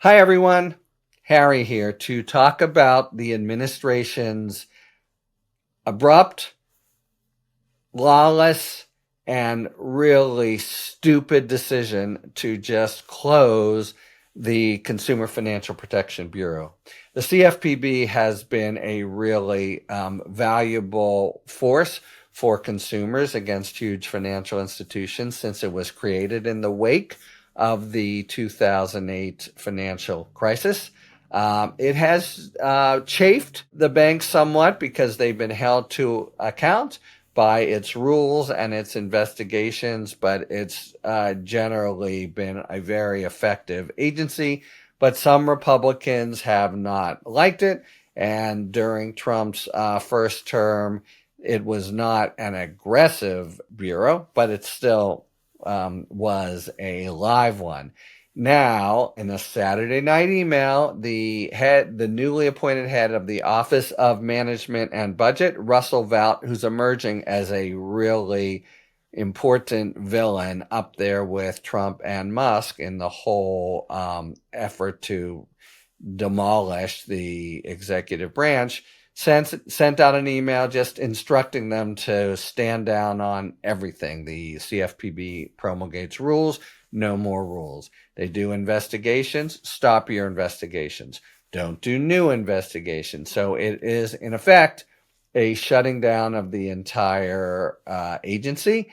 Hi, everyone. Harry here to talk about the administration's abrupt, lawless, and really stupid decision to just close the Consumer Financial Protection Bureau. The CFPB has been a really valuable force for consumers against huge financial institutions since it was created in the wake of the 2008 financial crisis. It has chafed the banks somewhat because they've been held to account by its rules and its investigations, but it's generally been a very effective agency. But some Republicans have not liked it, and during Trump's first term, it was not an aggressive bureau, but it still was a live one. Now, in a Saturday night email, the newly appointed head of the Office of Management and Budget, Russell Vought, who's emerging as a really important villain up there with Trump and Musk in the whole effort to demolish the executive branch, sent out an email just instructing them to stand down on everything. The CFPB promulgates rules, no more rules. They do investigations, stop your investigations. Don't do new investigations. So it is, in effect, a shutting down of the entire agency.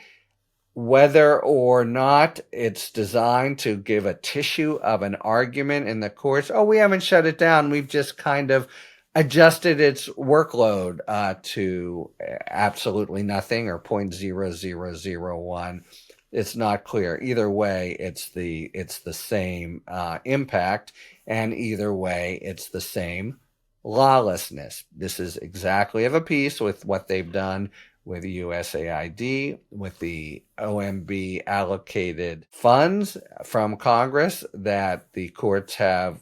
Whether or not it's designed to give a tissue of an argument in the courts, oh, we haven't shut it down. We've just kind of adjusted its workload to absolutely nothing or 0.0001. It's not clear. Either way, it's the same impact, and either way, it's the same lawlessness. This is exactly of a piece with what they've done with USAID, with the OMB allocated funds from Congress that the courts have,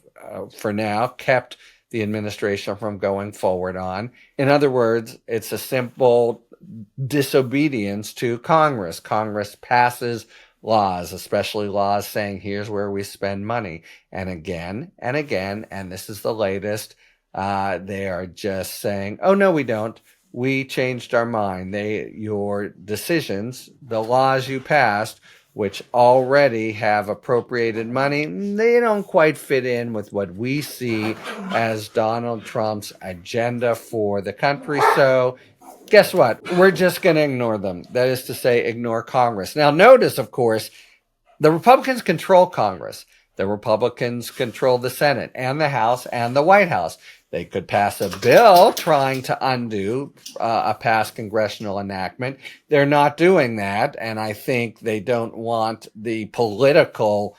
for now, kept the administration from going forward on. In other words, it's a simple disobedience to Congress. Congress passes laws, especially laws saying here's where we spend money. And again, and this is the latest, they are just saying, oh, no, we don't. We changed our mind. Your decisions, the laws you passed, which already have appropriated money, they don't quite fit in with what we see as Donald Trump's agenda for the country. So guess what? We're just going to ignore them. That is to say, ignore Congress. Now, notice, of course, the Republicans control Congress. The Republicans control the Senate and the House and the White House. They could pass a bill trying to undo a past congressional enactment. They're not doing that, and I think they don't want the political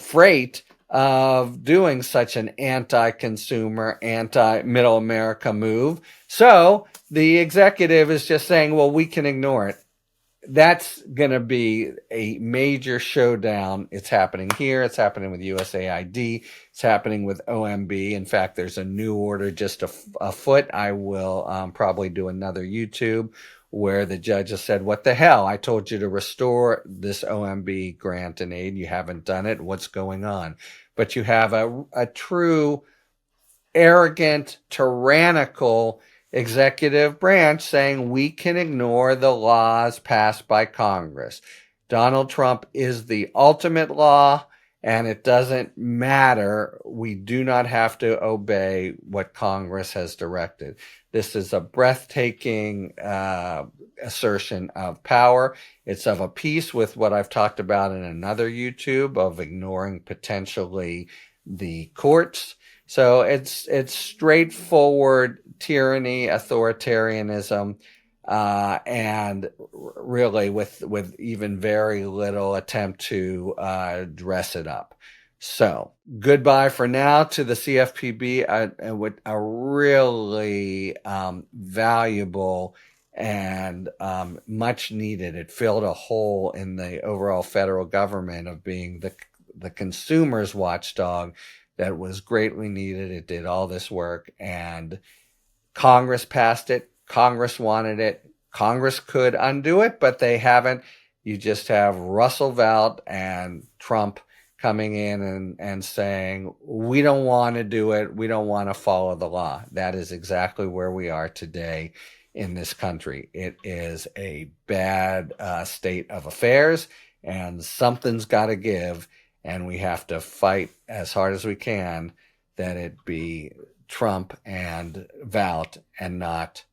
freight of doing such an anti-consumer, anti-middle America move. So the executive is just saying, well, we can ignore it. That's going to be a major showdown. It's happening here. It's happening with USAID. It's happening with OMB. In fact, there's a new order just afoot. I will probably do another YouTube where the judge has said, what the hell? I told you to restore this OMB grant and aid. You haven't done it. What's going on? But you have a true arrogant, tyrannical executive branch saying we can ignore the laws passed by Congress. Donald Trump is the ultimate law, and it doesn't matter. We do not have to obey what Congress has directed. This is a breathtaking assertion of power. It's of a piece with what I've talked about in another YouTube of ignoring potentially the courts. So it's straightforward tyranny, authoritarianism, and really with even very little attempt to dress it up. So goodbye for now to the CFPB, with a really valuable and much needed. It filled a hole in the overall federal government of being the consumer's watchdog that was greatly needed. It did all this work, and Congress passed it. Congress wanted it. Congress could undo it, but they haven't. You just have Russell Vought and Trump coming in and saying, we don't want to do it, we don't want to follow the law. That is exactly where we are today in this country. It is a bad state of affairs, and something's got to give, and we have to fight as hard as we can that it be Trump and Vought and not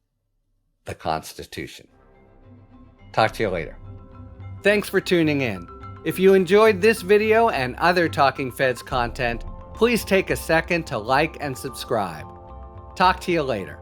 the Constitution. Talk to you later. Thanks for tuning in. If you enjoyed this video and other Talking Feds content, please take a second to like and subscribe. Talk to you later.